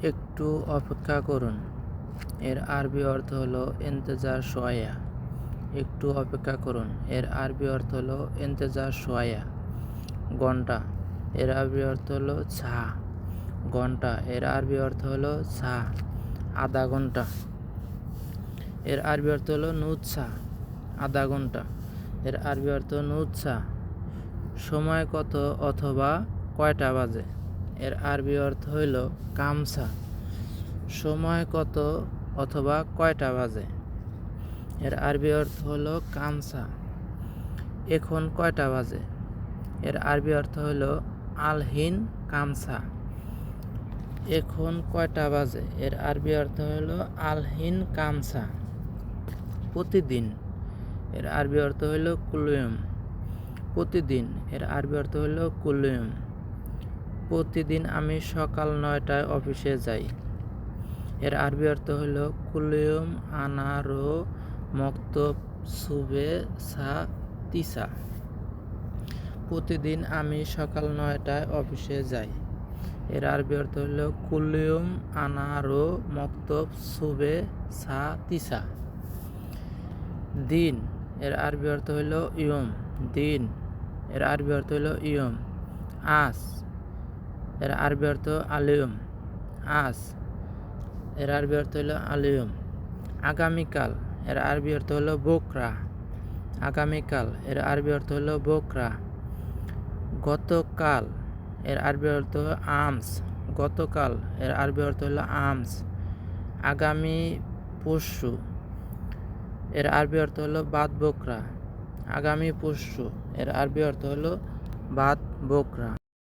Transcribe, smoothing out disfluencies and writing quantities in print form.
একটু অপেক্ষা করুন। এর আরবি অর্থ হলো ইন্তেজার শোয়া। একটু অপেক্ষা করুন। এর আরবি অর্থ হলো ইন্তেজার শোয়া। ঘন্টা এর আরবি অর্থ হলো ছা। ঘন্টা এর আরবি অর্থ হলো ছা। আধা ঘন্টা এর আরবি অর্থ হলো নুৎসা। আধা ঘন্টা এর আরবি অর্থ নুৎসা। সময় কত অথবা কয়টা বাজে? এর আরবি অর্থ হইল কামসা। সময় কত অথবা কয়টা বাজে? এর আরবি অর্থ হলো কামসা। এখন কয়টা বাজে? এর আরবি অর্থ হলো আলহিন কামসা। এখন কয়টা বাজে? এর আরবি অর্থ হলো আলহিন কামসা। প্রতিদিন এর আরবি অর্থ হলো কুলুয়ুম। প্রতিদিন এর আরবি অর্থ হলো কুলুয়ুম। প্রতিদিন আমি সকাল 9টায় অফিসে যাই। এর আরবি অর্থ হলো কুলুয়ুম আনা রো মক্তব সুবে সা তিসা। প্রতিদিন আমি সকাল 9টায় অফিসে যাই। এর আরবি অর্থ হলো কুলুয়ুম আনা রো মক্তব সুবে সা তিসা। দিন এর আরবি অর্থ হলো ইয়ম। দিন এর আরবি অর্থ হলো ইয়ম। আজ এর আরবি অর্থ আলিয়ম। আজ এর আরবি অর্থ হলো আলিয়ম। আগামীকাল এর আরবি অর্থ হলো বোকরা। আগামীকাল এর আরবি অর্থ হলো বোকরা। গতকাল এর আরবি অর্থ আমস। গতকাল এর আরবি অর্থ হলো আমস। আগামী পরশু এর আরবি অর্থ হলো বাদ বোকরা। আগামী পরশু এর আরবি অর্থ হলো বাদ বোকরা।